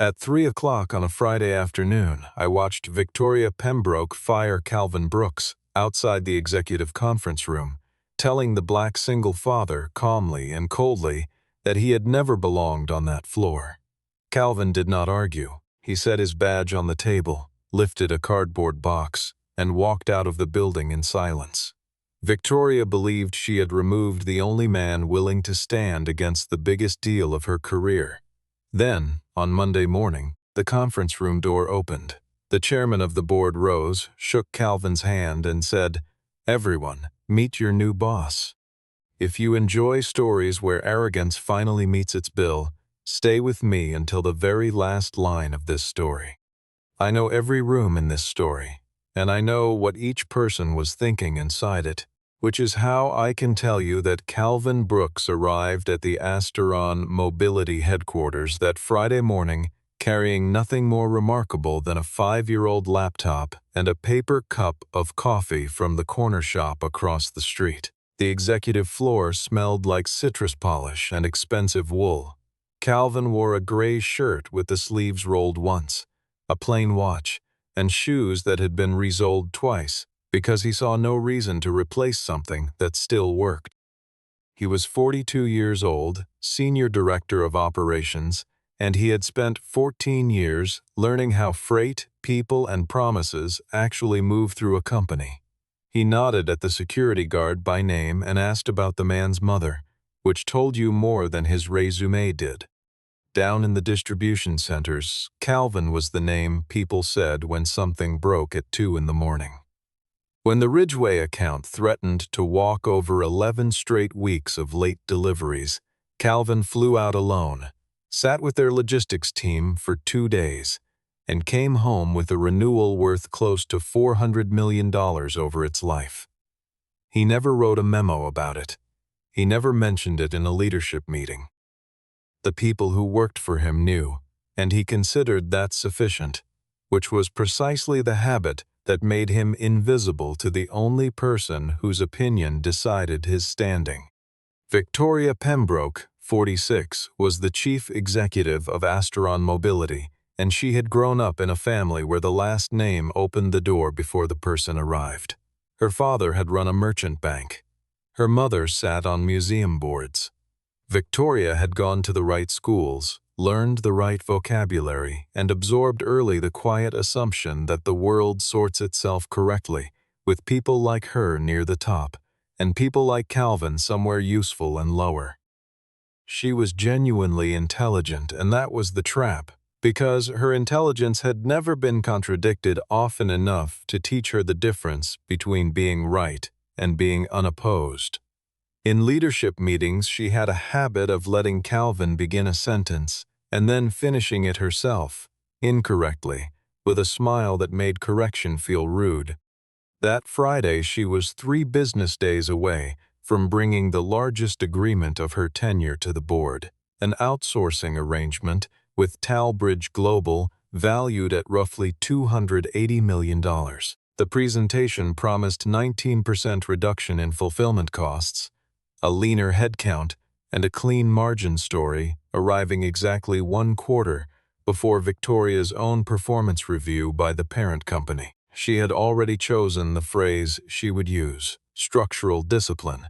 At 3 o'clock on a Friday afternoon, I watched Victoria Pembroke fire Calvin Brooks outside the executive conference room, telling the black single father calmly and coldly that he had never belonged on that floor. Calvin did not argue. He set his badge on the table, lifted a cardboard box, and walked out of the building in silence. Victoria believed she had removed the only man willing to stand against the biggest deal of her career. Then, on Monday morning, the conference room door opened. The chairman of the board rose, shook Calvin's hand, and said, "Everyone, meet your new boss. If you enjoy stories where arrogance finally meets its bill, stay with me until the very last line of this story. I know every room in this story, and I know what each person was thinking inside it, which is how I can tell you that Calvin Brooks arrived at the Asteron Mobility headquarters that Friday morning carrying nothing more remarkable than a 5-year-old laptop and a paper cup of coffee from the corner shop across the street. The executive floor smelled like citrus polish and expensive wool. Calvin wore a gray shirt with the sleeves rolled once, a plain watch, and shoes that had been resoled twice, because he saw no reason to replace something that still worked. He was 42 years old, senior director of operations, and he had spent 14 years learning how freight, people, and promises actually move through a company. He nodded at the security guard by name and asked about the man's mother, which told you more than his resume did. Down in the distribution centers, Calvin was the name people said when something broke at 2 in the morning. When the Ridgeway account threatened to walk over 11 straight weeks of late deliveries, Calvin flew out alone, sat with their logistics team for 2 days, and came home with a renewal worth close to $400 million over its life. He never wrote a memo about it. He never mentioned it in a leadership meeting. The people who worked for him knew, and he considered that sufficient, which was precisely the habit that made him invisible to the only person whose opinion decided his standing. Victoria Pembroke, 46, was the chief executive of Asteron Mobility, and she had grown up in a family where the last name opened the door before the person arrived. Her father had run a merchant bank. Her mother sat on museum boards. Victoria had gone to the right schools, learned the right vocabulary, and absorbed early the quiet assumption that the world sorts itself correctly, with people like her near the top, and people like Calvin somewhere useful and lower. She was genuinely intelligent, and that was the trap, because her intelligence had never been contradicted often enough to teach her the difference between being right and being unopposed. In leadership meetings, she had a habit of letting Calvin begin a sentence and then finishing it herself, incorrectly, with a smile that made correction feel rude. That Friday, she was 3 business days away from bringing the largest agreement of her tenure to the board, an outsourcing arrangement with Talbridge Global valued at roughly $280 million. The presentation promised 19% reduction in fulfillment costs, a leaner headcount, and a clean margin story, arriving exactly 1 quarter before Victoria's own performance review by the parent company. She had already chosen the phrase she would use, structural discipline,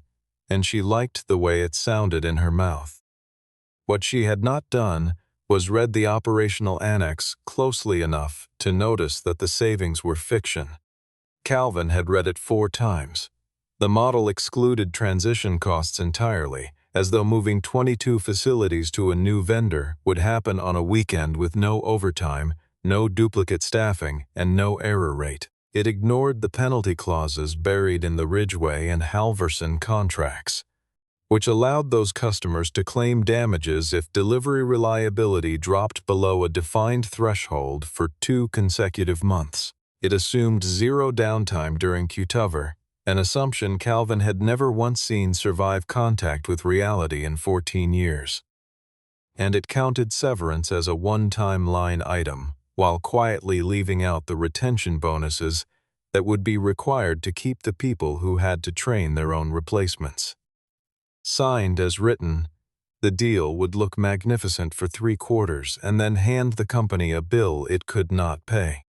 and she liked the way it sounded in her mouth. What she had not done was read the operational annex closely enough to notice that the savings were fiction. Calvin had read it 4 times. The model excluded transition costs entirely, as though moving 22 facilities to a new vendor would happen on a weekend with no overtime, no duplicate staffing, and no error rate. It ignored the penalty clauses buried in the Ridgeway and Halverson contracts, which allowed those customers to claim damages if delivery reliability dropped below a defined threshold for 2 consecutive months. It assumed 0 downtime during Qtover, an assumption Calvin had never once seen survive contact with reality in 14 years. And it counted severance as a one-time line item, while quietly leaving out the retention bonuses that would be required to keep the people who had to train their own replacements. Signed as written, The deal would look magnificent for 3/4 and then hand the company a bill it could not pay.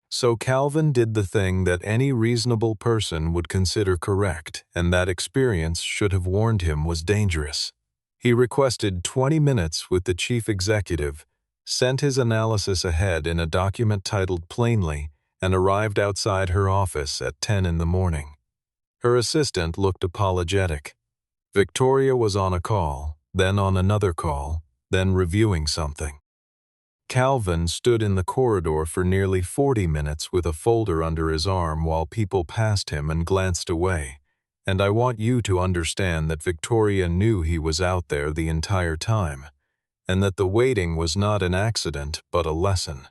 So Calvin did the thing that any reasonable person would consider correct, and that experience should have warned him was dangerous. He requested 20 minutes with the chief executive, sent his analysis ahead in a document titled plainly, and arrived outside her office at 10 in the morning. Her assistant looked apologetic. Victoria was on a call, then on another call, then reviewing something. Calvin stood in the corridor for nearly 40 minutes with a folder under his arm while people passed him and glanced away, and I want you to understand that Victoria knew he was out there the entire time, and that the waiting was not an accident but a lesson.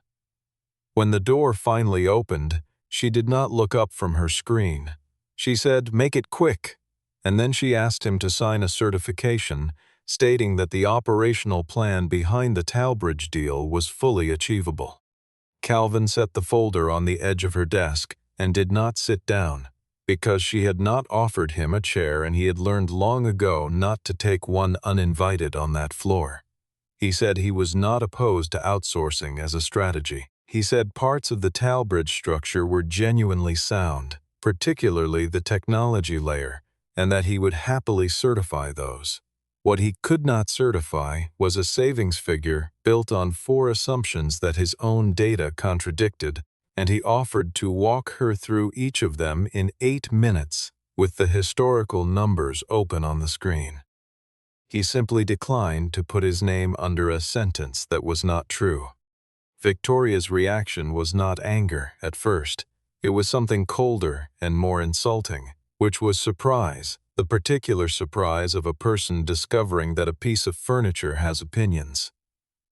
When the door finally opened, she did not look up from her screen. She said, "Make it quick," and then she asked him to sign a certification stating that the operational plan behind the Talbridge deal was fully achievable. Calvin set the folder on the edge of her desk and did not sit down, because she had not offered him a chair and he had learned long ago not to take one uninvited on that floor. He said he was not opposed to outsourcing as a strategy. He said parts of the Talbridge structure were genuinely sound, particularly the technology layer, and that he would happily certify those. What he could not certify was a savings figure built on 4 assumptions that his own data contradicted, and he offered to walk her through each of them in 8 minutes with the historical numbers open on the screen. He simply declined to put his name under a sentence that was not true. Victoria's reaction was not anger at first. It was something colder and more insulting, which was surprise. The particular surprise of a person discovering that a piece of furniture has opinions.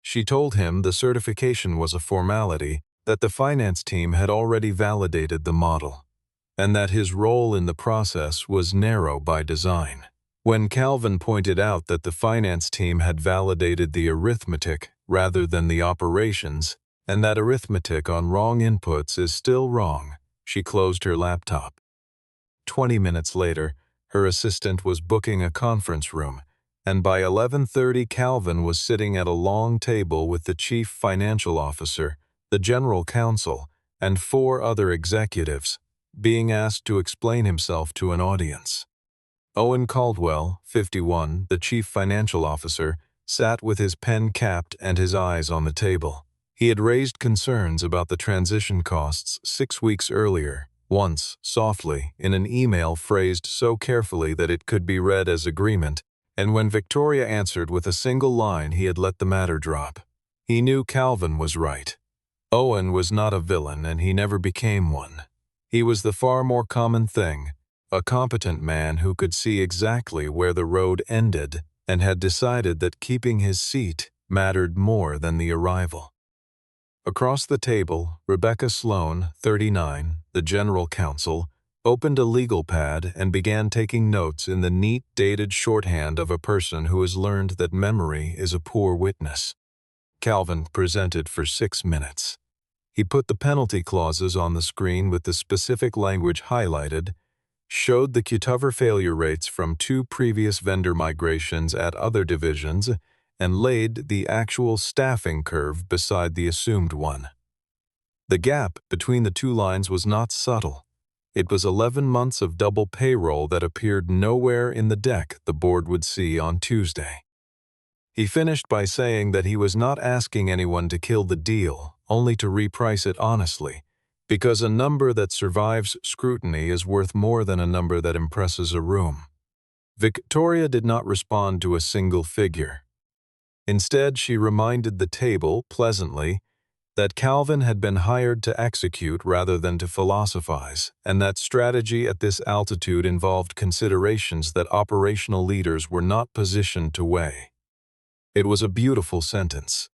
She told him the certification was a formality, that the finance team had already validated the model, and that his role in the process was narrow by design. When Calvin pointed out that the finance team had validated the arithmetic rather than the operations, and that arithmetic on wrong inputs is still wrong, she closed her laptop. 20 minutes later, her assistant was booking a conference room, and by 11:30 Calvin was sitting at a long table with the chief financial officer, the general counsel, and 4 other executives, being asked to explain himself to an audience. Owen Caldwell, 51, the chief financial officer, sat with his pen capped and his eyes on the table. He had raised concerns about the transition costs 6 weeks earlier, once, softly, in an email phrased so carefully that it could be read as agreement, and when Victoria answered with a single line he had let the matter drop. He knew Calvin was right. Owen was not a villain and he never became one. He was the far more common thing, a competent man who could see exactly where the road ended and had decided that keeping his seat mattered more than the arrival. Across the table, Rebecca Sloan, 39, the general counsel, opened a legal pad and began taking notes in the neat, dated shorthand of a person who has learned that memory is a poor witness. Calvin presented for 6 minutes. He put the penalty clauses on the screen with the specific language highlighted, showed the cutover failure rates from 2 previous vendor migrations at other divisions, and laid the actual staffing curve beside the assumed one. The gap between the 2 lines was not subtle. It was 11 months of double payroll that appeared nowhere in the deck the board would see on Tuesday. He finished by saying that he was not asking anyone to kill the deal, only to reprice it honestly, because a number that survives scrutiny is worth more than a number that impresses a room. Victoria did not respond to a single figure. Instead, she reminded the table, pleasantly, that Calvin had been hired to execute rather than to philosophize, and that strategy at this altitude involved considerations that operational leaders were not positioned to weigh. It was a beautiful sentence.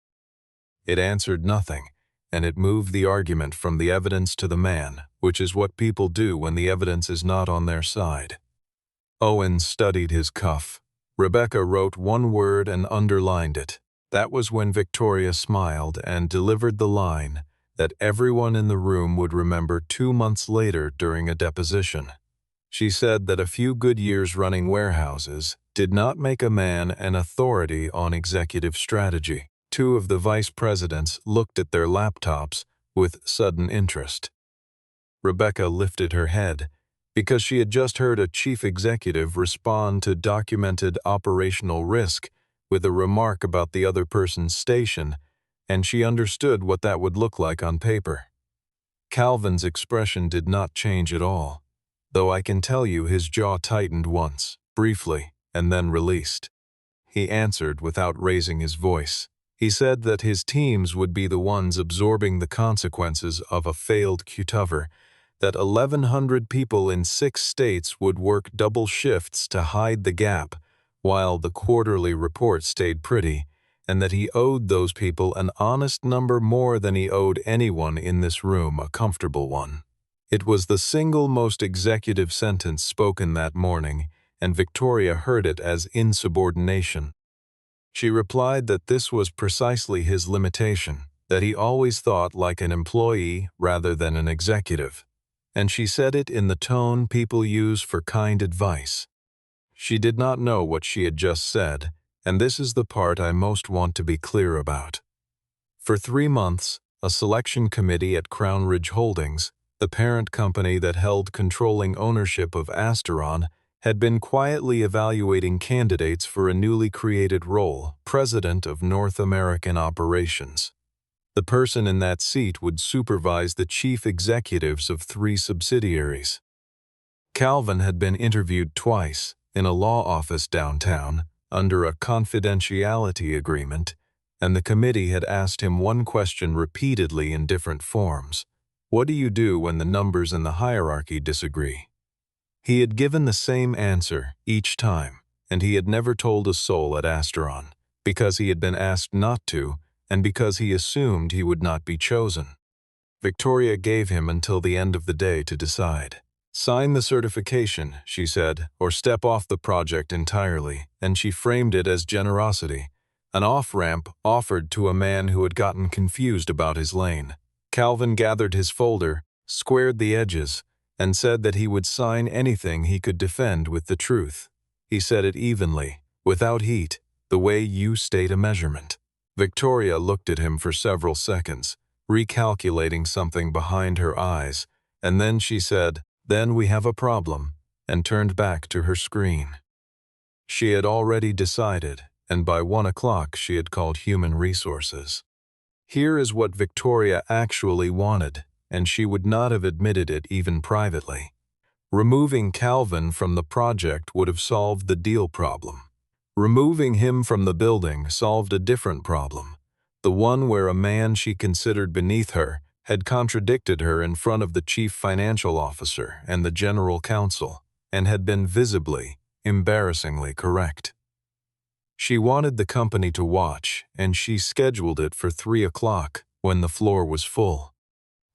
It answered nothing, and it moved the argument from the evidence to the man, which is what people do when the evidence is not on their side. Owen studied his cuff. Rebecca wrote one word and underlined it. That was when Victoria smiled and delivered the line that everyone in the room would remember 2 months later during a deposition. She said that a few good years running warehouses did not make a man an authority on executive strategy. Two of the vice presidents looked at their laptops with sudden interest. Rebecca lifted her head because she had just heard a chief executive respond to documented operational risk with a remark about the other person's station, and she understood what that would look like on paper. Calvin's expression did not change at all, though I can tell you his jaw tightened once, briefly, and then released. He answered without raising his voice. He said that his teams would be the ones absorbing the consequences of a failed cutover, that 1,100 people in 6 states would work double shifts to hide the gap, while the quarterly report stayed pretty, and that he owed those people an honest number more than he owed anyone in this room, a comfortable one. It was the single most executive sentence spoken that morning, and Victoria heard it as insubordination. She replied that this was precisely his limitation, that he always thought like an employee rather than an executive, and she said it in the tone people use for kind advice. She did not know what she had just said, and this is the part I most want to be clear about. For 3 months, a selection committee at Crown Ridge Holdings, the parent company that held controlling ownership of Asteron, had been quietly evaluating candidates for a newly created role, President of North American Operations. The person in that seat would supervise the chief executives of 3 subsidiaries. Calvin had been interviewed twice, in a law office downtown, under a confidentiality agreement, and the committee had asked him one question repeatedly in different forms. What do you do when the numbers in the hierarchy disagree? He had given the same answer each time, and he had never told a soul at Asteron, because he had been asked not to, and because he assumed he would not be chosen. Victoria gave him until the end of the day to decide. Sign the certification, she said, or step off the project entirely, and she framed it as generosity, an off-ramp offered to a man who had gotten confused about his lane. Calvin gathered his folder, squared the edges, and said that he would sign anything he could defend with the truth. He said it evenly, without heat, the way you state a measurement. Victoria looked at him for several seconds, recalculating something behind her eyes, and then she said, "Then we have a problem," and turned back to her screen. She had already decided, and by 1 o'clock she had called Human Resources. Here is what Victoria actually wanted, and she would not have admitted it even privately. Removing Calvin from the project would have solved the deal problem. Removing him from the building solved a different problem, the one where a man she considered beneath her had contradicted her in front of the chief financial officer and the general counsel, and had been visibly, embarrassingly correct. She wanted the company to watch, and she scheduled it for 3 o'clock when the floor was full.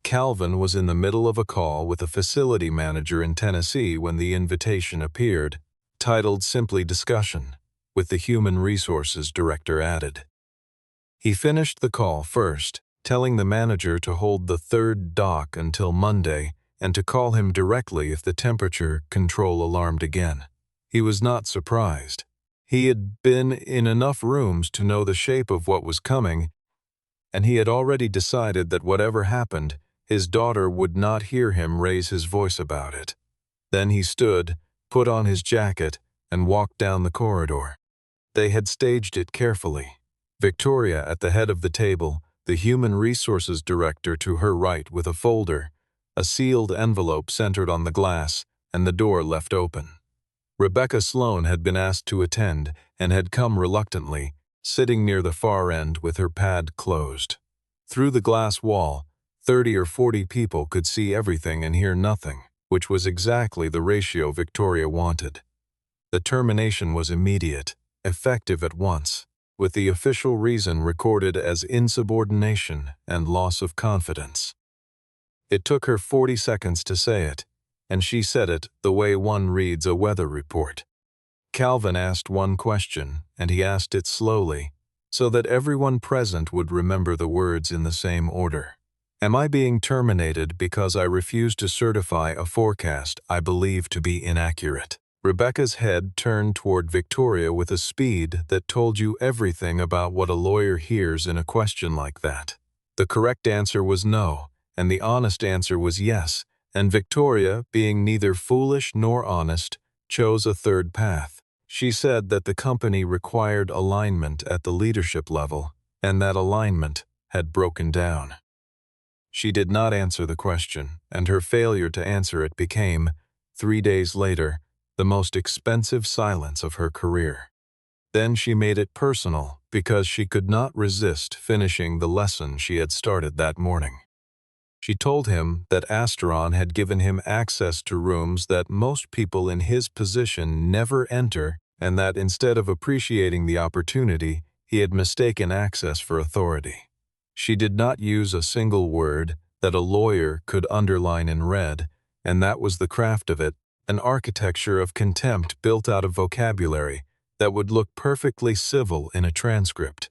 Calvin was in the middle of a call with a facility manager in Tennessee when the invitation appeared, titled simply Discussion, with the Human Resources Director added. He finished the call first, telling the manager to hold the 3rd dock until Monday and to call him directly if the temperature control alarmed again. He was not surprised. He had been in enough rooms to know the shape of what was coming, and he had already decided that whatever happened, his daughter would not hear him raise his voice about it. Then he stood, put on his jacket, and walked down the corridor. They had staged it carefully. Victoria at the head of the table, the Human Resources Director to her right with a folder, a sealed envelope centered on the glass, and the door left open. Rebecca Sloan had been asked to attend and had come reluctantly, sitting near the far end with her pad closed. Through the glass wall, 30 or 40 people could see everything and hear nothing, which was exactly the ratio Victoria wanted. The termination was immediate, effective at once, with the official reason recorded as insubordination and loss of confidence. It took her 40 seconds to say it, and she said it the way one reads a weather report. Calvin asked one question, and he asked it slowly, so that everyone present would remember the words in the same order. Am I being terminated because I refuse to certify a forecast I believe to be inaccurate? Rebecca's head turned toward Victoria with a speed that told you everything about what a lawyer hears in a question like that. The correct answer was no, and the honest answer was yes, and Victoria, being neither foolish nor honest, chose a third path. She said that the company required alignment at the leadership level, and that alignment had broken down. She did not answer the question, and her failure to answer it became, 3 days later, the most expensive silence of her career. Then she made it personal because she could not resist finishing the lesson she had started that morning. She told him that Asteron had given him access to rooms that most people in his position never enter, and that instead of appreciating the opportunity, he had mistaken access for authority. She did not use a single word that a lawyer could underline in red, and that was the craft of it, an architecture of contempt built out of vocabulary that would look perfectly civil in a transcript.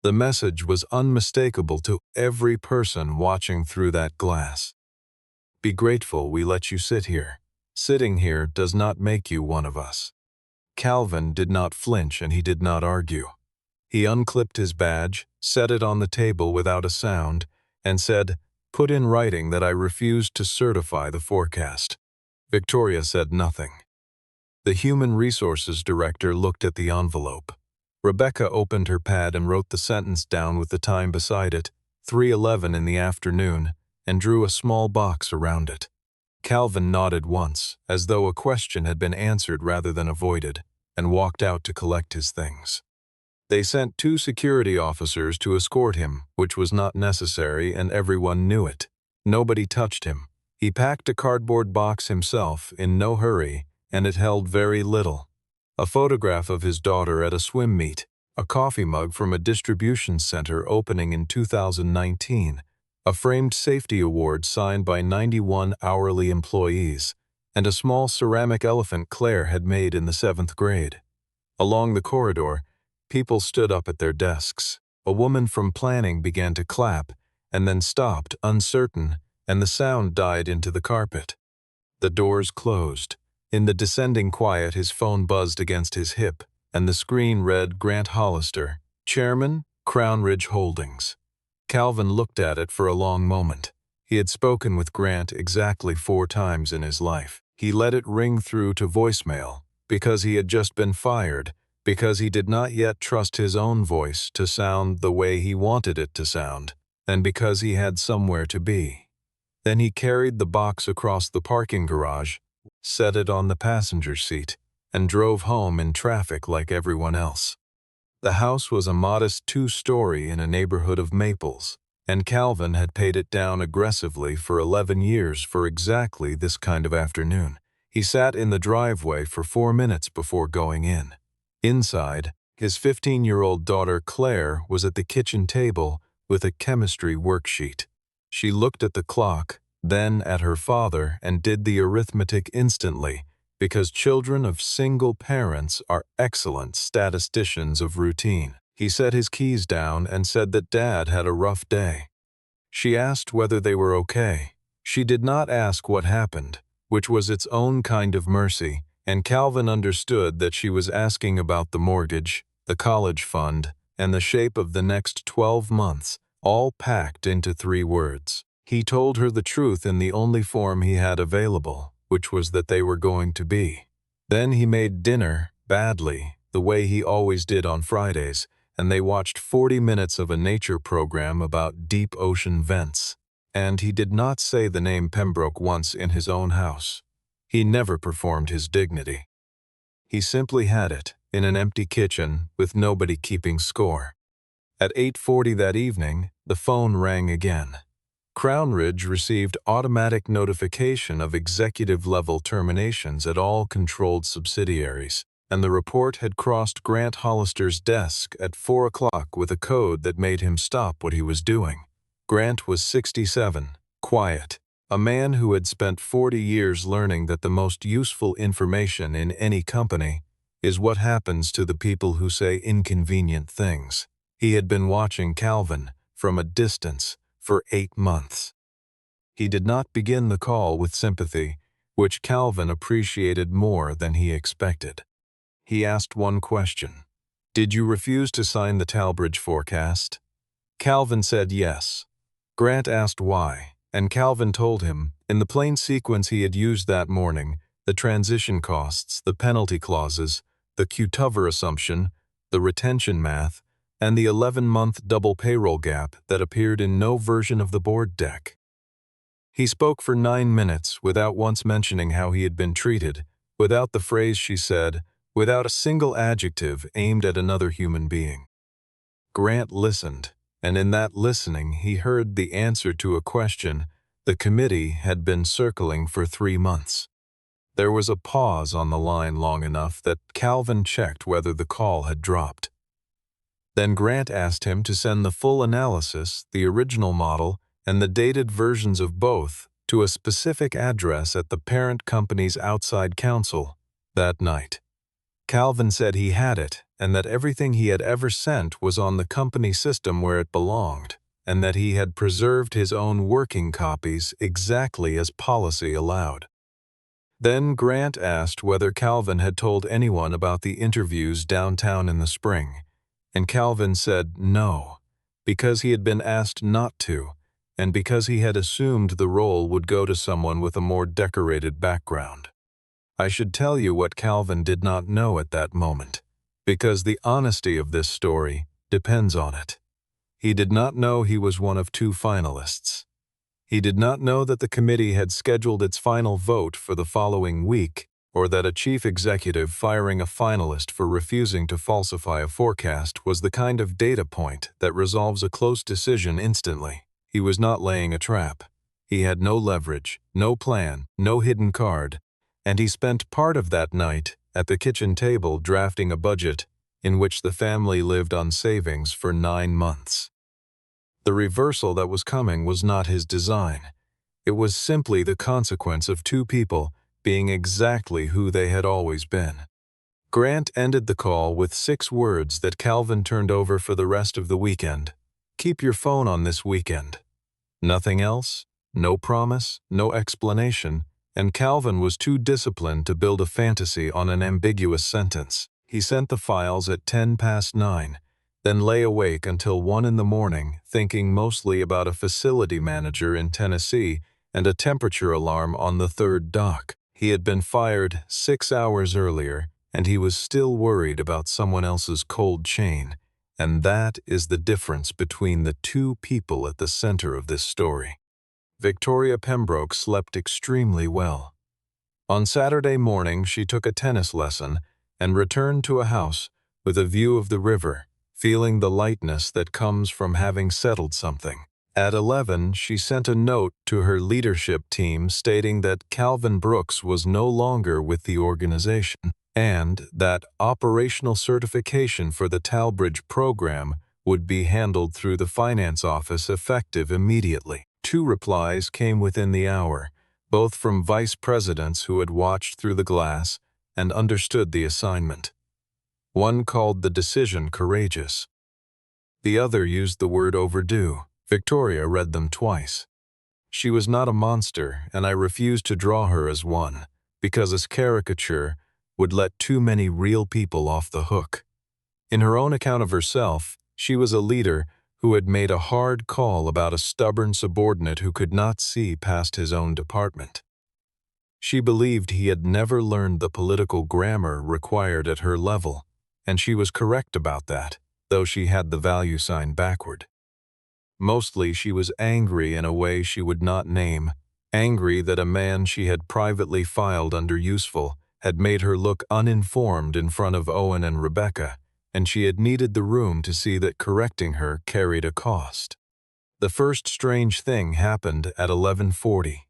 The message was unmistakable to every person watching through that glass. Be grateful we let you sit here. Sitting here does not make you one of us. Calvin did not flinch and he did not argue. He unclipped his badge, set it on the table without a sound, and said, "Put in writing that I refuse to certify the forecast." Victoria said nothing. The Human Resources Director looked at the envelope. Rebecca opened her pad and wrote the sentence down with the time beside it, 3:11 in the afternoon, and drew a small box around it. Calvin nodded once, as though a question had been answered rather than avoided, and walked out to collect his things. They sent 2 security officers to escort him, which was not necessary, and everyone knew it. Nobody touched him. He packed a cardboard box himself, in no hurry, and it held very little. A photograph of his daughter at a swim meet, a coffee mug from a distribution center opening in 2019, a framed safety award signed by 91 hourly employees, and a small ceramic elephant Claire had made in the 7th grade. Along the corridor, people stood up at their desks. A woman from planning began to clap, and then stopped, uncertain, and the sound died into the carpet. The doors closed. In the descending quiet, his phone buzzed against his hip, and the screen read Grant Hollister, Chairman, Crown Ridge Holdings. Calvin looked at it for a long moment. He had spoken with Grant exactly 4 times in his life. He let it ring through to voicemail, because he had just been fired, because he did not yet trust his own voice to sound the way he wanted it to sound, and because he had somewhere to be. Then he carried the box across the parking garage, set it on the passenger seat, and drove home in traffic like everyone else. The house was a modest 2-story in a neighborhood of maples, and Calvin had paid it down aggressively for 11 years for exactly this kind of afternoon. He sat in the driveway for 4 minutes before going in. Inside, his 15-year-old daughter Claire was at the kitchen table with a chemistry worksheet. She looked at the clock, then at her father, and did the arithmetic instantly, because children of single parents are excellent statisticians of routine. He set his keys down and said that Dad had a rough day. She asked whether they were okay. She did not ask what happened, which was its own kind of mercy, and Calvin understood that she was asking about the mortgage, the college fund, and the shape of the next 12 months, all packed into 3 words. He told her the truth in the only form he had available, which was that they were going to be. Then he made dinner, badly, the way he always did on Fridays, and they watched 40 minutes of a nature program about deep ocean vents. And he did not say the name Pembroke once in his own house. He never performed his dignity. He simply had it, in an empty kitchen, with nobody keeping score. At 8:40 that evening, the phone rang again. Crown Ridge received automatic notification of executive-level terminations at all controlled subsidiaries, and the report had crossed Grant Hollister's desk at 4 o'clock with a code that made him stop what he was doing. Grant was 67, quiet, a man who had spent 40 years learning that the most useful information in any company is what happens to the people who say inconvenient things. He had been watching Calvin from a distance, for 8 months. He did not begin the call with sympathy, which Calvin appreciated more than he expected. He asked one question. "Did you refuse to sign the Talbridge forecast?" Calvin said yes. Grant asked why, and Calvin told him, in the plain sequence he had used that morning, the transition costs, the penalty clauses, the Q-cover assumption, the retention math, and the 11-month double payroll gap that appeared in no version of the board deck. He spoke for 9 minutes without once mentioning how he had been treated, without the phrase she said, without a single adjective aimed at another human being. Grant listened, and in that listening he heard the answer to a question the committee had been circling for 3 months. There was a pause on the line long enough that Calvin checked whether the call had dropped. Then Grant asked him to send the full analysis, the original model, and the dated versions of both to a specific address at the parent company's outside counsel that night. Calvin said he had it, and that everything he had ever sent was on the company system where it belonged, and that he had preserved his own working copies exactly as policy allowed. Then Grant asked whether Calvin had told anyone about the interviews downtown in the spring, and Calvin said no, because he had been asked not to, and because he had assumed the role would go to someone with a more decorated background. I should tell you what Calvin did not know at that moment, because the honesty of this story depends on it. He did not know he was one of 2 finalists. He did not know that the committee had scheduled its final vote for the following week, or that a chief executive firing a finalist for refusing to falsify a forecast was the kind of data point that resolves a close decision instantly. He was not laying a trap. He had no leverage, no plan, no hidden card, and he spent part of that night at the kitchen table drafting a budget in which the family lived on savings for 9 months. The reversal that was coming was not his design. It was simply the consequence of 2 people being exactly who they had always been. Grant ended the call with 6 words that Calvin turned over for the rest of the weekend. "Keep your phone on this weekend." Nothing else, no promise, no explanation, and Calvin was too disciplined to build a fantasy on an ambiguous sentence. He sent the files at 9:10, then lay awake until 1 in the morning, thinking mostly about a facility manager in Tennessee and a temperature alarm on the 3rd dock. He had been fired 6 hours earlier, and he was still worried about someone else's cold chain. And that is the difference between the 2 people at the center of this story. Victoria Pembroke slept extremely well. On Saturday morning, she took a tennis lesson and returned to a house with a view of the river, feeling the lightness that comes from having settled something. At 11, she sent a note to her leadership team stating that Calvin Brooks was no longer with the organization, and that operational certification for the Talbridge program would be handled through the finance office effective immediately. 2 replies came within the hour, both from vice presidents who had watched through the glass and understood the assignment. One called the decision courageous. The other used the word overdue. Victoria read them twice. She was not a monster, and I refused to draw her as one, because a caricature would let too many real people off the hook. In her own account of herself, she was a leader who had made a hard call about a stubborn subordinate who could not see past his own department. She believed he had never learned the political grammar required at her level, and she was correct about that, though she had the value sign backward. Mostly she was angry in a way she would not name, angry that a man she had privately filed under useful had made her look uninformed in front of Owen and Rebecca, and she had needed the room to see that correcting her carried a cost. The first strange thing happened at 11:40.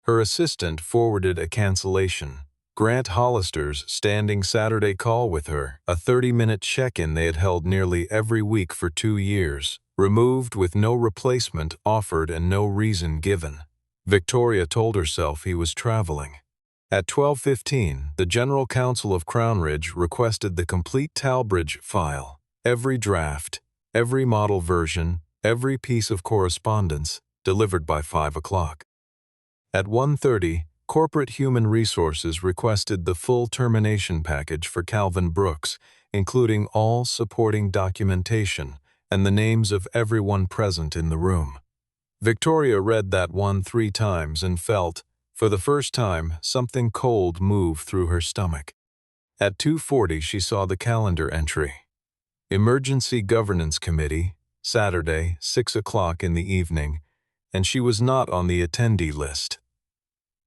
Her assistant forwarded a cancellation. Grant Hollister's standing Saturday call with her, a 30-minute check-in they had held nearly every week for 2 years, removed with no replacement offered and no reason given. Victoria told herself he was traveling. At 12:15, the General Counsel of Crown Ridge requested the complete Talbridge file, every draft, every model version, Every piece of correspondence delivered by 5 o'clock. At 1:30, Corporate Human Resources requested the full termination package for Calvin Brooks, including all supporting documentation and the names of everyone present in the room. Victoria read that one 3 times and felt, for the first time, something cold move through her stomach. At 2:40, she saw the calendar entry. Emergency Governance Committee, Saturday, 6 o'clock in the evening, and she was not on the attendee list.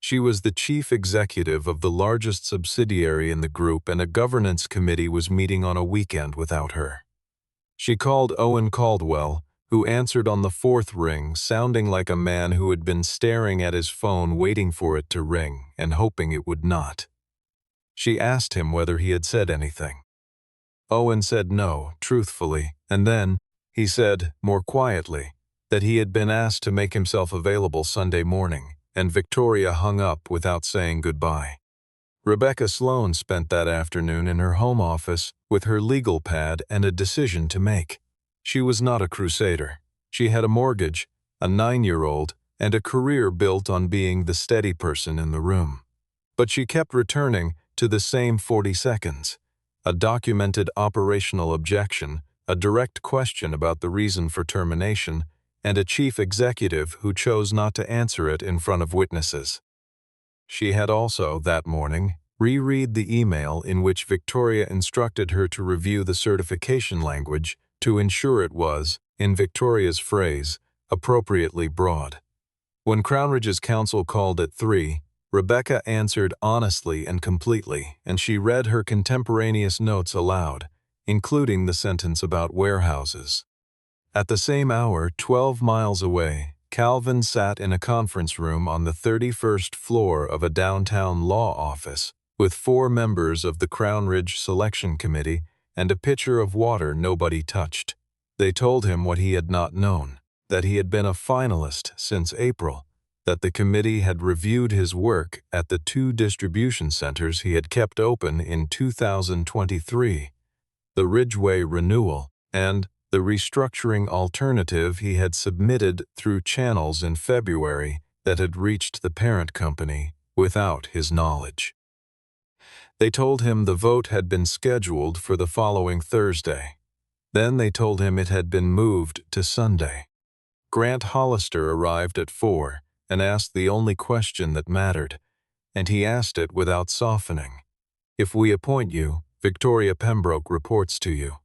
She was the chief executive of the largest subsidiary in the group, and a governance committee was meeting on a weekend without her. She called Owen Caldwell, who answered on the 4th ring, sounding like a man who had been staring at his phone waiting for it to ring and hoping it would not. She asked him whether he had said anything. Owen said no, truthfully, and then he said, more quietly, that he had been asked to make himself available Sunday morning, and Victoria hung up without saying goodbye. Rebecca Sloan spent that afternoon in her home office with her legal pad and a decision to make. She was not a crusader. She had a mortgage, a 9-year-old, and a career built on being the steady person in the room. But she kept returning to the same 40 seconds. A documented operational objection, a direct question about the reason for termination, and a chief executive who chose not to answer it in front of witnesses. She had also, that morning, reread the email in which Victoria instructed her to review the certification language to ensure it was, in Victoria's phrase, appropriately broad. When Crownridge's counsel called at 3, Rebecca answered honestly and completely, and she read her contemporaneous notes aloud, including the sentence about warehouses. At the same hour, 12 miles away, Calvin sat in a conference room on the 31st floor of a downtown law office with 4 members of the Crownridge Selection Committee and a pitcher of water nobody touched. They told him what he had not known, that he had been a finalist since April, that the committee had reviewed his work at the 2 distribution centers he had kept open in 2023, the Ridgeway renewal, and the restructuring alternative he had submitted through channels in February that had reached the parent company without his knowledge. They told him the vote had been scheduled for the following Thursday. Then they told him it had been moved to Sunday. Grant Hollister arrived at 4 and asked the only question that mattered, and he asked it without softening. If we appoint you, Victoria Pembroke reports to you.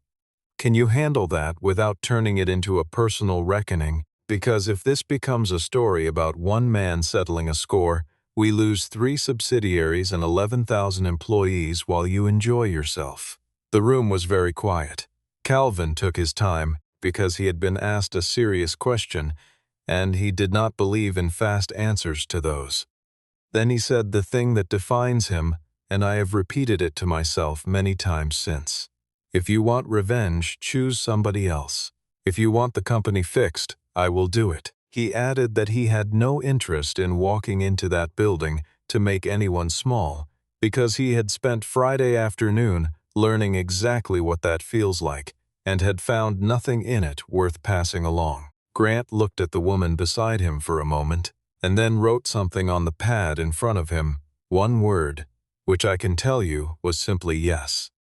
Can you handle that without turning it into a personal reckoning? Because if this becomes a story about one man settling a score, we lose 3 subsidiaries and 11,000 employees while you enjoy yourself. The room was very quiet. Calvin took his time because he had been asked a serious question, and he did not believe in fast answers to those. Then he said the thing that defines him, and I have repeated it to myself many times since. If you want revenge, choose somebody else. If you want the company fixed, I will do it. He added that he had no interest in walking into that building to make anyone small, because he had spent Friday afternoon learning exactly what that feels like, and had found nothing in it worth passing along. Grant looked at the woman beside him for a moment, and then wrote something on the pad in front of him, one word, which I can tell you was simply yes.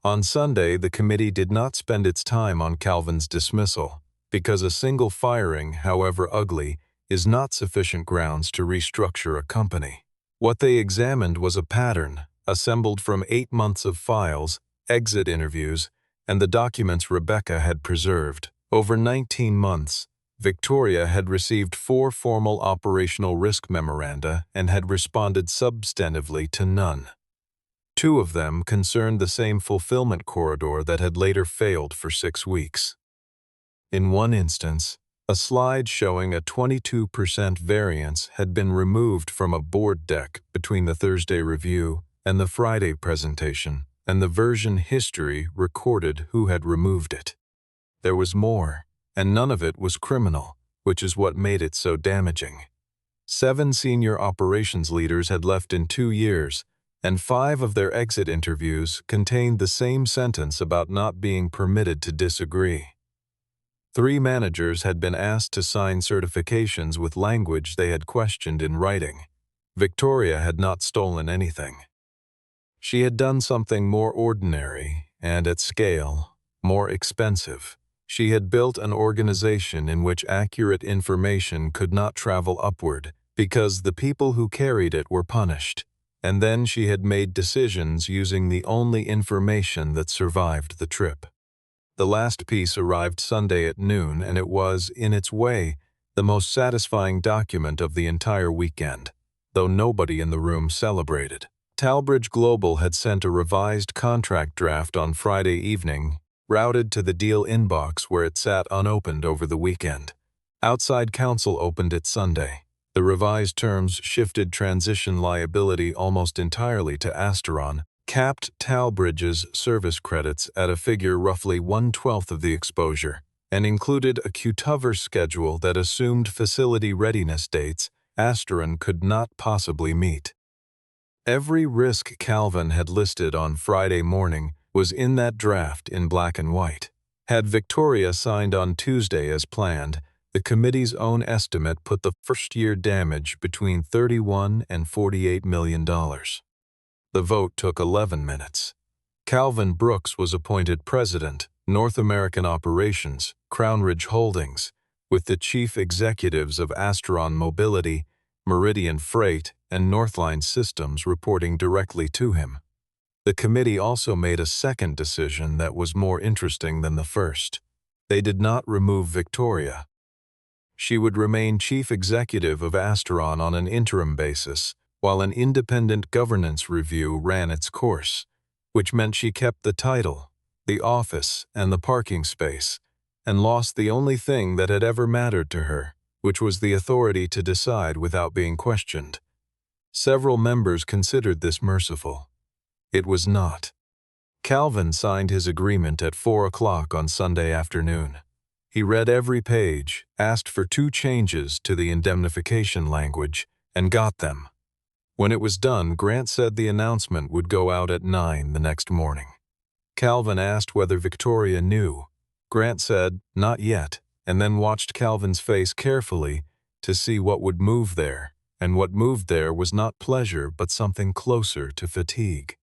On Sunday, the committee did not spend its time on Calvin's dismissal, because a single firing, however ugly, is not sufficient grounds to restructure a company. What they examined was a pattern, assembled from 8 months of files, exit interviews, and the documents Rebecca had preserved. Over 19 months, Victoria had received 4 formal operational risk memoranda and had responded substantively to none. 2 of them concerned the same fulfillment corridor that had later failed for 6 weeks. In one instance, a slide showing a 22% variance had been removed from a board deck between the Thursday review and the Friday presentation, and the version history recorded who had removed it. There was more, and none of it was criminal, which is what made it so damaging. 7 senior operations leaders had left in 2 years, and 5 of their exit interviews contained the same sentence about not being permitted to disagree. 3 managers had been asked to sign certifications with language they had questioned in writing. Victoria had not stolen anything. She had done something more ordinary and, at scale, more expensive. She had built an organization in which accurate information could not travel upward because the people who carried it were punished. And then she had made decisions using the only information that survived the trip. The last piece arrived Sunday at noon, and it was, in its way, the most satisfying document of the entire weekend, though nobody in the room celebrated. Talbridge Global had sent a revised contract draft on Friday evening, routed to the deal inbox where it sat unopened over the weekend. Outside counsel opened it Sunday. The revised terms shifted transition liability almost entirely to Asteron, capped Talbridge's service credits at a figure roughly 1/12 of the exposure, and included a cutover schedule that assumed facility readiness dates Asteron could not possibly meet. Every risk Calvin had listed on Friday morning was in that draft in black and white. Had Victoria signed on Tuesday as planned, the committee's own estimate put the first-year damage between $31 and $48 million. The vote took 11 minutes. Calvin Brooks was appointed president, North American Operations, Crown Ridge Holdings, with the chief executives of Asteron Mobility, Meridian Freight, and Northline Systems reporting directly to him. The committee also made a second decision that was more interesting than the first. They did not remove Victoria. She would remain chief executive of Asteron on an interim basis, while an independent governance review ran its course, which meant she kept the title, the office, and the parking space, and lost the only thing that had ever mattered to her, which was the authority to decide without being questioned. Several members considered this merciful. It was not. Calvin signed his agreement at 4 o'clock on Sunday afternoon. He read every page, asked for 2 changes to the indemnification language, and got them. When it was done, Grant said the announcement would go out at 9 the next morning. Calvin asked whether Victoria knew. Grant said, "Not yet," and then watched Calvin's face carefully to see what would move there, and what moved there was not pleasure but something closer to fatigue.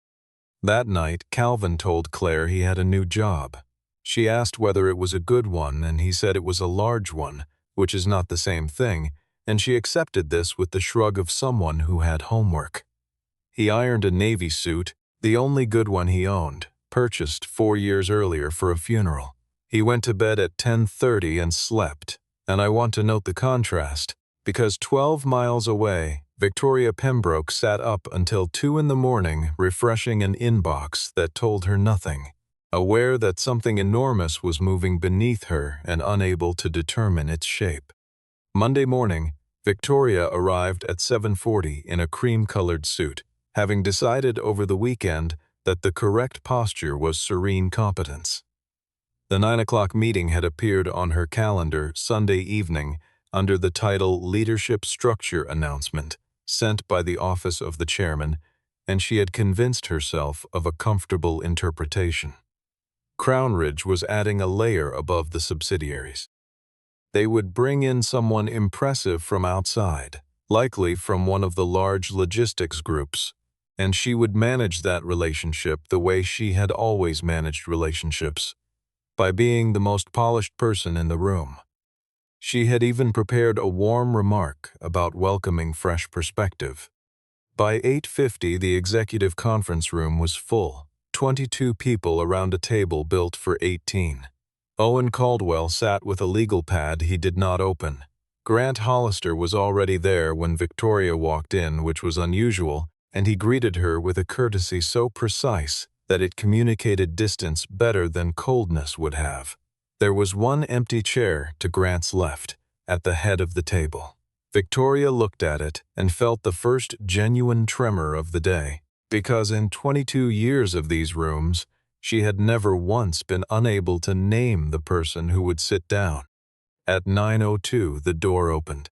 That night, Calvin told Claire he had a new job. She asked whether it was a good one, and he said it was a large one, which is not the same thing, and she accepted this with the shrug of someone who had homework. He ironed a Navy suit, the only good one he owned, purchased 4 years earlier for a funeral. He went to bed at 10:30 and slept, and I want to note the contrast, because 12 miles away, Victoria Pembroke sat up until 2 in the morning refreshing an inbox that told her nothing, aware that something enormous was moving beneath her and unable to determine its shape. Monday morning, Victoria arrived at 7:40 in a cream-colored suit, having decided over the weekend that the correct posture was serene competence. The 9 o'clock meeting had appeared on her calendar Sunday evening under the title Leadership Structure Announcement, sent by the office of the chairman, and she had convinced herself of a comfortable interpretation. Crown Ridge was adding a layer above the subsidiaries. They would bring in someone impressive from outside, likely from one of the large logistics groups, and she would manage that relationship the way she had always managed relationships, by being the most polished person in the room. She had even prepared a warm remark about welcoming fresh perspective. By 8:50, the executive conference room was full, 22 people around a table built for 18. Owen Caldwell sat with a legal pad he did not open. Grant Hollister was already there when Victoria walked in, which was unusual, and he greeted her with a courtesy so precise that it communicated distance better than coldness would have. There was one empty chair to Grant's left, at the head of the table. Victoria looked at it and felt the first genuine tremor of the day, because in 22 years of these rooms, she had never once been unable to name the person who would sit down. At 9:02, the door opened.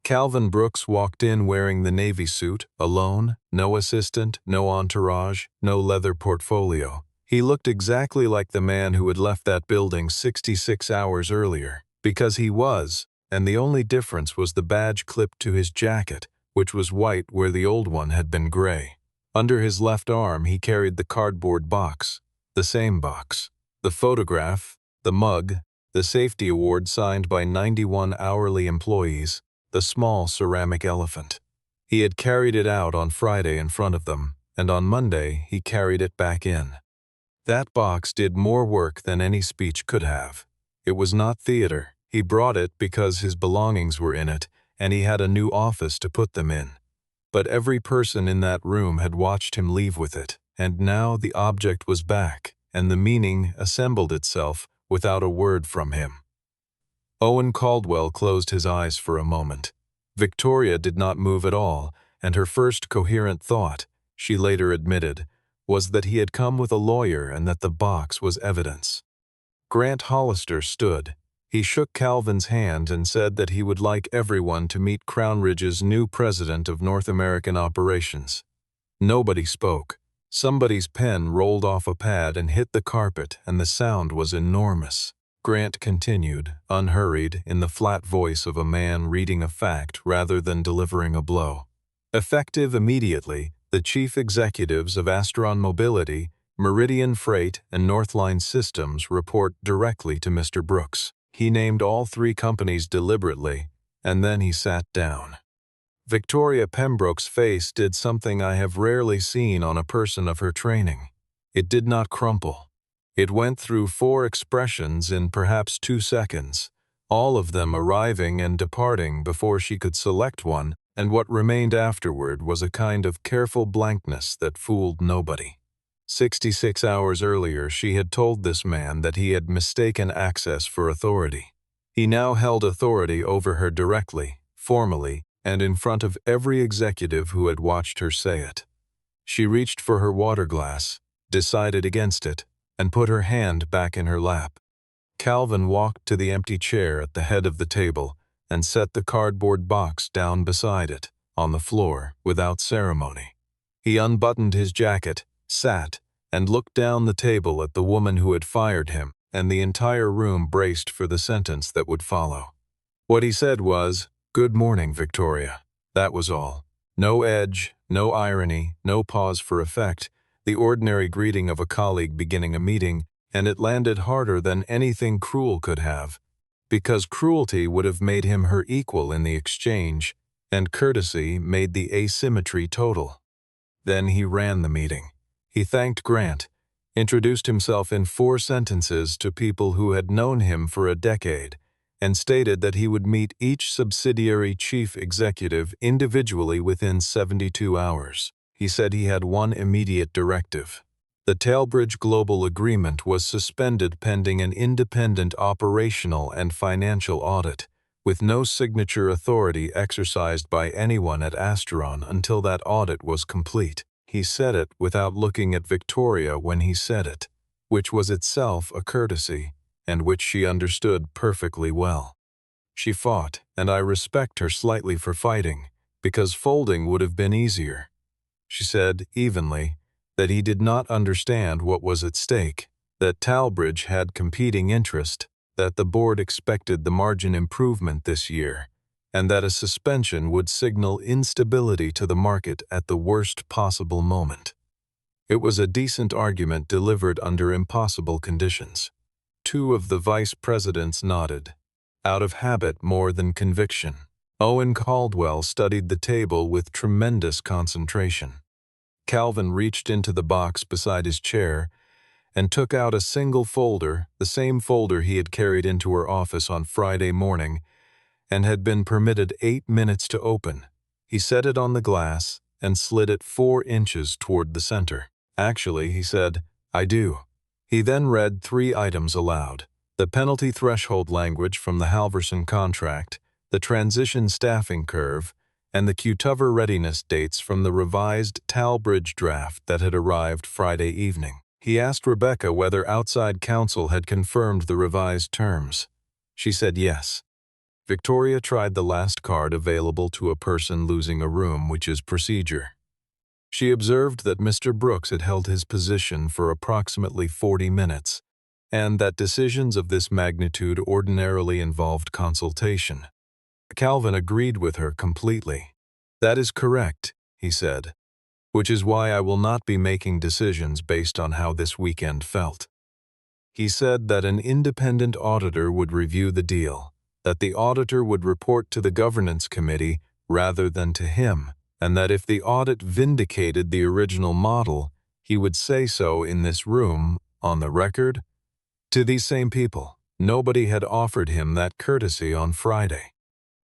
Calvin Brooks walked in wearing the Navy suit, alone, no assistant, no entourage, no leather portfolio. He looked exactly like the man who had left that building 66 hours earlier, because he was, and the only difference was the badge clipped to his jacket, which was white where the old one had been gray. Under his left arm he carried the cardboard box, the same box, the photograph, the mug, the safety award signed by 91 hourly employees, the small ceramic elephant. He had carried it out on Friday in front of them, and on Monday he carried it back in. That box did more work than any speech could have. It was not theater. He brought it because his belongings were in it, and he had a new office to put them in. But every person in that room had watched him leave with it, and now the object was back, and the meaning assembled itself without a word from him. Owen Caldwell closed his eyes for a moment. Victoria did not move at all, and her first coherent thought, she later admitted, was that he had come with a lawyer and that the box was evidence. Grant Hollister stood. He shook Calvin's hand and said that he would like everyone to meet Crownridge's new president of North American operations. Nobody spoke. Somebody's pen rolled off a pad and hit the carpet, and the sound was enormous. Grant continued, unhurried, in the flat voice of a man reading a fact rather than delivering a blow. Effective immediately, the chief executives of Astron Mobility, Meridian Freight, and Northline Systems report directly to Mr. Brooks. He named all three companies deliberately, and then he sat down. Victoria Pembroke's face did something I have rarely seen on a person of her training. It did not crumple. It went through 4 expressions in perhaps 2 seconds, all of them arriving and departing before she could select one, and what remained afterward was a kind of careful blankness that fooled nobody. 66 hours earlier she had told this man that he had mistaken access for authority. He now held authority over her directly, formally, and in front of every executive who had watched her say it. She reached for her water glass, decided against it, and put her hand back in her lap. Calvin walked to the empty chair at the head of the table and set the cardboard box down beside it, on the floor, without ceremony. He unbuttoned his jacket, sat, and looked down the table at the woman who had fired him, and the entire room braced for the sentence that would follow. What he said was, "Good morning, Victoria." That was all. No edge, no irony, no pause for effect, the ordinary greeting of a colleague beginning a meeting, and it landed harder than anything cruel could have, because cruelty would have made him her equal in the exchange, and courtesy made the asymmetry total. Then he ran the meeting. He thanked Grant, introduced himself in 4 sentences to people who had known him for a decade, and stated that he would meet each subsidiary chief executive individually within 72 hours. He said he had one immediate directive. The Talbridge Global Agreement was suspended pending an independent operational and financial audit, with no signature authority exercised by anyone at Astron until that audit was complete. He said it without looking at Victoria when he said it, which was itself a courtesy, and which she understood perfectly well. She fought, and I respect her slightly for fighting, because folding would have been easier. She said, evenly, that he did not understand what was at stake, that Talbridge had competing interest, that the board expected the margin improvement this year, and that a suspension would signal instability to the market at the worst possible moment. It was a decent argument delivered under impossible conditions. 2 of the vice presidents nodded, out of habit more than conviction. Owen Caldwell studied the table with tremendous concentration. Calvin reached into the box beside his chair and took out a single folder, the same folder he had carried into her office on Friday morning and had been permitted 8 minutes to open. He set it on the glass and slid it 4 inches toward the center. "Actually," he said, "I do." He then read 3 items aloud: the penalty threshold language from the Halverson contract, the transition staffing curve, and the Qtover readiness dates from the revised Talbridge draft that had arrived Friday evening. He asked Rebecca whether outside counsel had confirmed the revised terms. She said yes. Victoria tried the last card available to a person losing a room, which is procedure. She observed that Mr. Brooks had held his position for approximately 40 minutes, and that decisions of this magnitude ordinarily involved consultation. Calvin agreed with her completely. "That is correct," he said, "which is why I will not be making decisions based on how this weekend felt." He said that an independent auditor would review the deal, that the auditor would report to the governance committee rather than to him, and that if the audit vindicated the original model, he would say so in this room, on the record. To these same people, nobody had offered him that courtesy on Friday.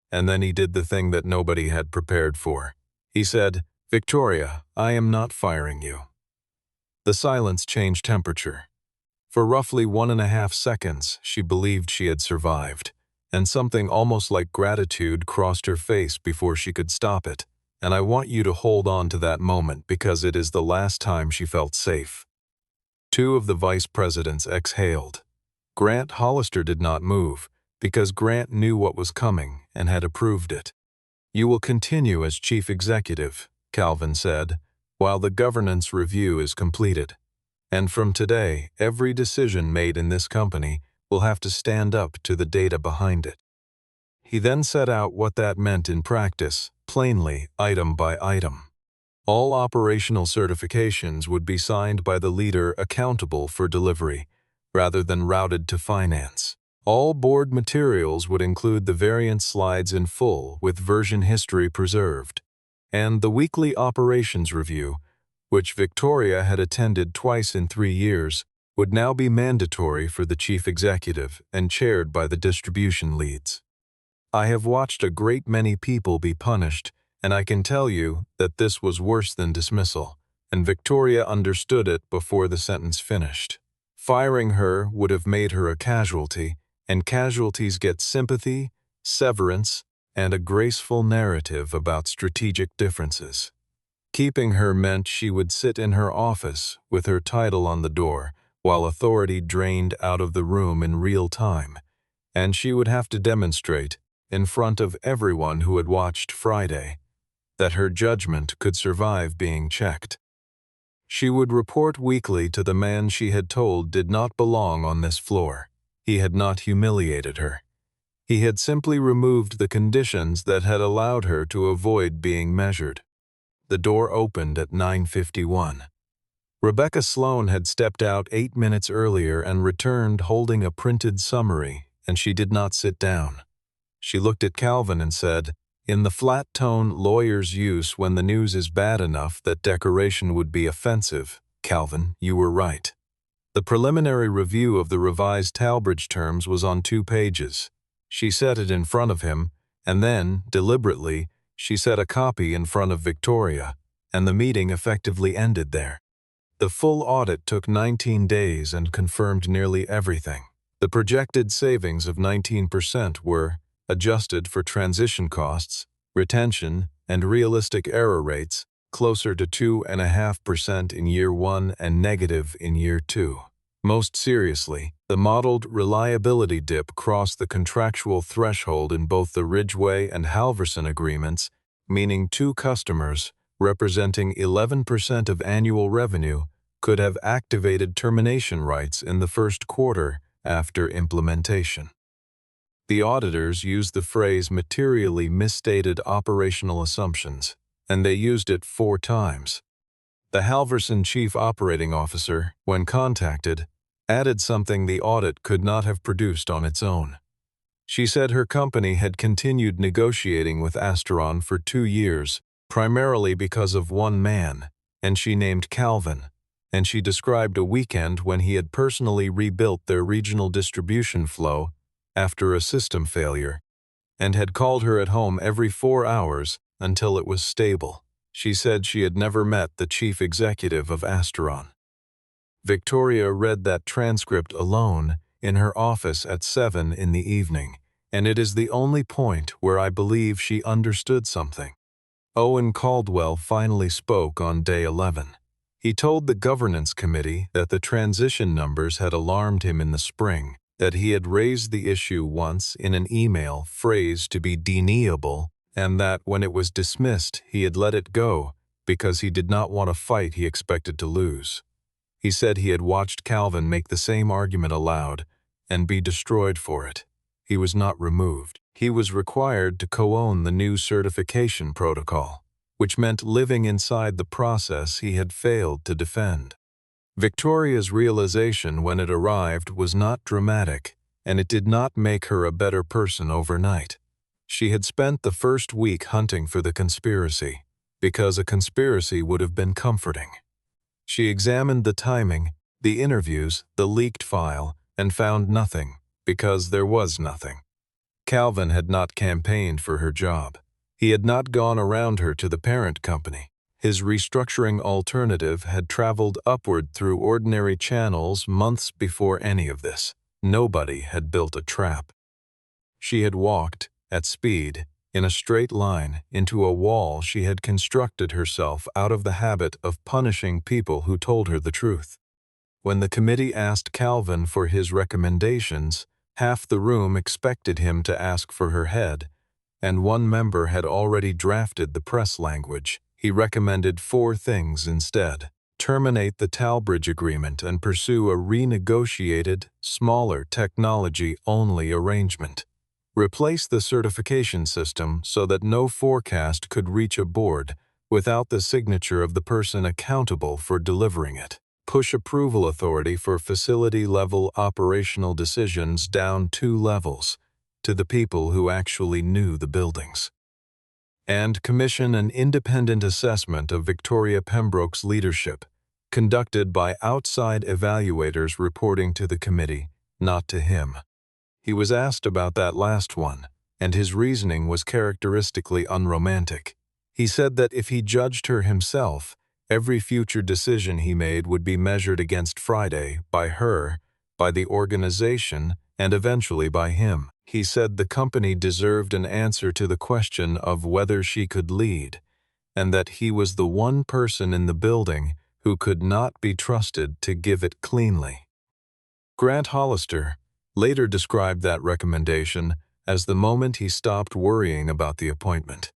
And then he did the thing that nobody had prepared for. He said, "Victoria, I am not firing you." The silence changed temperature. For roughly 1.5 seconds, she believed she had survived, and something almost like gratitude crossed her face before she could stop it. And I want you to hold on to that moment because it is the last time she felt safe. Two of the vice presidents exhaled. Grant Hollister did not move, because Grant knew what was coming and had approved it. "You will continue as chief executive," Calvin said, "while the governance review is completed. And from today, every decision made in this company will have to stand up to the data behind it." He then set out what that meant in practice, plainly, item by item. All operational certifications would be signed by the leader accountable for delivery, rather than routed to finance. All board materials would include the variance slides in full with version history preserved. And the weekly operations review, which Victoria had attended twice in 3 years, would now be mandatory for the chief executive and chaired by the distribution leads. "I have watched a great many people be punished, and I can tell you that this was worse than dismissal, and Victoria understood it before the sentence finished. Firing her would have made her a casualty, and casualties get sympathy, severance, and a graceful narrative about strategic differences. Keeping her meant she would sit in her office with her title on the door while authority drained out of the room in real time, and she would have to demonstrate, in front of everyone who had watched Friday, that her judgment could survive being checked. She would report weekly to the man she had told did not belong on this floor. He had not humiliated her. He had simply removed the conditions that had allowed her to avoid being measured. The door opened at 9:51. Rebecca Sloan had stepped out 8 minutes earlier and returned holding a printed summary, and she did not sit down. She looked at Calvin and said, in the flat tone lawyers use when the news is bad enough that decoration would be offensive, "Calvin, you were right." The preliminary review of the revised Talbridge terms was on 2 pages. She set it in front of him, and then, deliberately, she set a copy in front of Victoria, and the meeting effectively ended there. The full audit took 19 days and confirmed nearly everything. The projected savings of 19% were, adjusted for transition costs, retention, and realistic error rates, closer to 2.5% in year 1 and negative in year 2. Most seriously, the modeled reliability dip crossed the contractual threshold in both the Ridgway and Halverson agreements, meaning 2 customers, representing 11% of annual revenue, could have activated termination rights in the first quarter after implementation. The auditors used the phrase materially misstated operational assumptions, and they used it 4 times. The Halverson chief operating officer, when contacted, added something the audit could not have produced on its own. She said her company had continued negotiating with Asteron for 2 years, primarily because of one man, and she named Calvin, and she described a weekend when he had personally rebuilt their regional distribution flow after a system failure, and had called her at home every 4 hours until it was stable. She said she had never met the chief executive of Asteron. Victoria read that transcript alone in her office at 7 in the evening, and it is the only point where I believe she understood something. Owen Caldwell finally spoke on day 11. He told the governance committee that the transition numbers had alarmed him in the spring, that he had raised the issue once in an email phrased to be deniable, and that when it was dismissed he had let it go because he did not want a fight he expected to lose. He said he had watched Calvin make the same argument aloud and be destroyed for it. He was not removed. He was required to co-own the new certification protocol, which meant living inside the process he had failed to defend. Victoria's realization when it arrived was not dramatic, and it did not make her a better person overnight. She had spent the first week hunting for the conspiracy, because a conspiracy would have been comforting. She examined the timing, the interviews, the leaked file, and found nothing, because there was nothing. Calvin had not campaigned for her job. He had not gone around her to the parent company. His restructuring alternative had traveled upward through ordinary channels months before any of this. Nobody had built a trap. She had walked, at speed, in a straight line, into a wall she had constructed herself out of the habit of punishing people who told her the truth. When the committee asked Calvin for his recommendations, half the room expected him to ask for her head, and one member had already drafted the press language. He recommended 4 things instead. Terminate the Talbridge Agreement and pursue a renegotiated, smaller technology-only arrangement. Replace the certification system so that no forecast could reach a board without the signature of the person accountable for delivering it. Push approval authority for facility-level operational decisions down 2 levels, to the people who actually knew the buildings. And commission an independent assessment of Victoria Pembroke's leadership, conducted by outside evaluators reporting to the committee, not to him. He was asked about that last one, and his reasoning was characteristically unromantic. He said that if he judged her himself, every future decision he made would be measured against Friday, by her, by the organization, and eventually by him. He said the company deserved an answer to the question of whether she could lead, and that he was the one person in the building who could not be trusted to give it cleanly. Grant Hollister later described that recommendation as the moment he stopped worrying about the appointment.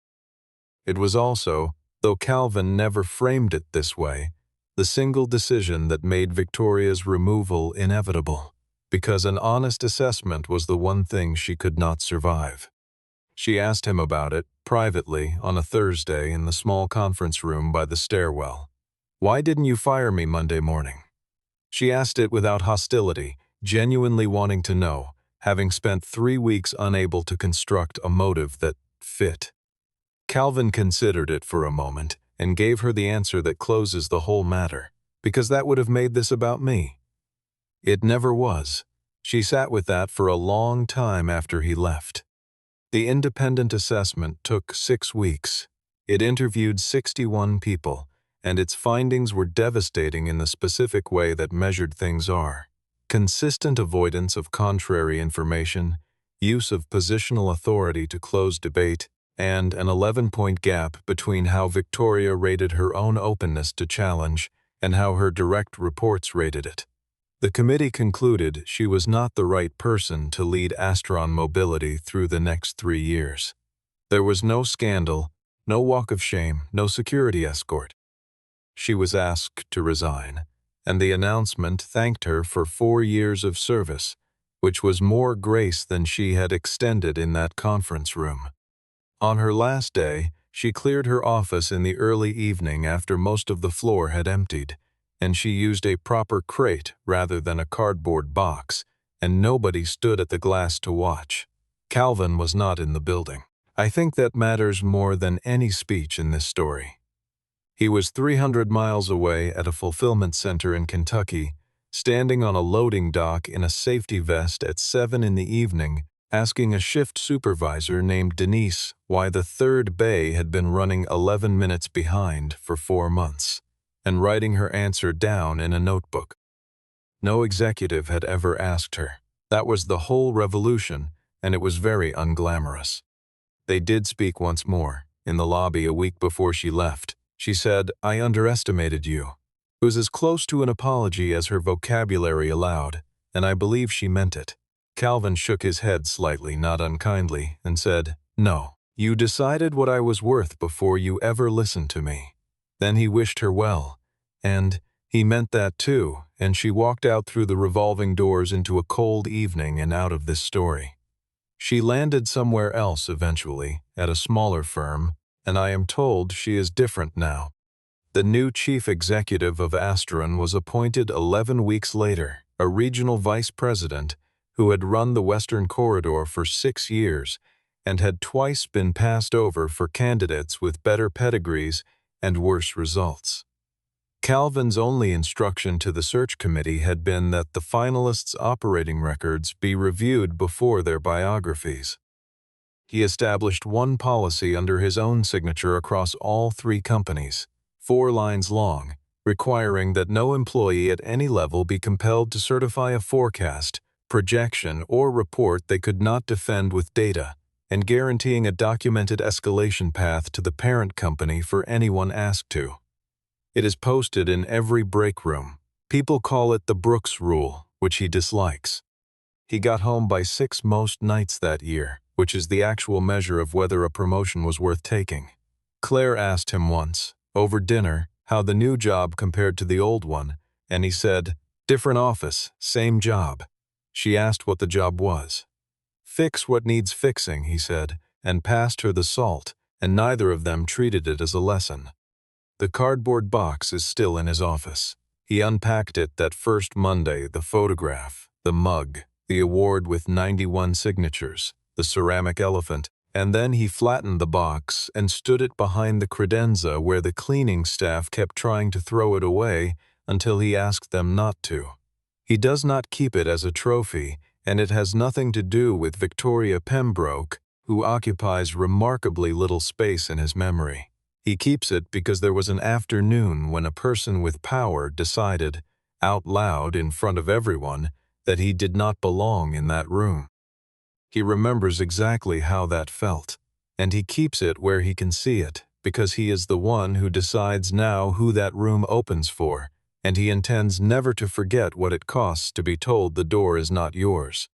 It was also, though Calvin never framed it this way, the single decision that made Victoria's removal inevitable, because an honest assessment was the one thing she could not survive. She asked him about it, privately, on a Thursday in the small conference room by the stairwell. "Why didn't you fire me Monday morning?" She asked it without hostility, genuinely wanting to know, having spent 3 weeks unable to construct a motive that fit. Calvin considered it for a moment and gave her the answer that closes the whole matter, because that would have made this about me. It never was. She sat with that for a long time after he left. The independent assessment took 6 weeks. It interviewed 61 people, and its findings were devastating in the specific way that measured things are. Consistent avoidance of contrary information, use of positional authority to close debate, and an 11-point gap between how Victoria rated her own openness to challenge and how her direct reports rated it. The committee concluded she was not the right person to lead Astron Mobility through the next 3 years. There was no scandal, no walk of shame, no security escort. She was asked to resign, and the announcement thanked her for 4 years of service, which was more grace than she had extended in that conference room. On her last day, she cleared her office in the early evening after most of the floor had emptied, and she used a proper crate rather than a cardboard box, and nobody stood at the glass to watch. Calvin was not in the building. I think that matters more than any speech in this story. He was 300 miles away at a fulfillment center in Kentucky, standing on a loading dock in a safety vest at 7 in the evening, asking a shift supervisor named Denise why the third bay had been running 11 minutes behind for 4 months, and writing her answer down in a notebook. No executive had ever asked her. That was the whole revolution, and it was very unglamorous. They did speak once more, in the lobby a week before she left. She said, "I underestimated you." It was as close to an apology as her vocabulary allowed, and I believe she meant it. Calvin shook his head slightly, not unkindly, and said, "No, you decided what I was worth before you ever listened to me." Then he wished her well, and he meant that too, and she walked out through the revolving doors into a cold evening and out of this story. She landed somewhere else eventually, at a smaller firm, and I am told she is different now. The new chief executive of Astron was appointed 11 weeks later, a regional vice president who had run the Western Corridor for 6 years and had twice been passed over for candidates with better pedigrees and worse results. Calvin's only instruction to the search committee had been that the finalists' operating records be reviewed before their biographies. He established one policy under his own signature across all 3 companies, 4 lines long, requiring that no employee at any level be compelled to certify a forecast, projection, or report they could not defend with data, and guaranteeing a documented escalation path to the parent company for anyone asked to. It is posted in every break room. People call it the Brooks Rule, which he dislikes. He got home by 6 most nights that year, which is the actual measure of whether a promotion was worth taking. Claire asked him once, over dinner, how the new job compared to the old one, and he said, "Different office, same job." She asked what the job was. "Fix what needs fixing," he said, and passed her the salt, and neither of them treated it as a lesson. The cardboard box is still in his office. He unpacked it that first Monday, the photograph, the mug, the award with 91 signatures, the ceramic elephant, and then he flattened the box and stood it behind the credenza where the cleaning staff kept trying to throw it away until he asked them not to. He does not keep it as a trophy, and it has nothing to do with Victoria Pembroke, who occupies remarkably little space in his memory. He keeps it because there was an afternoon when a person with power decided, out loud in front of everyone, that he did not belong in that room. He remembers exactly how that felt, and he keeps it where he can see it, because he is the one who decides now who that room opens for, and he intends never to forget what it costs to be told the door is not yours.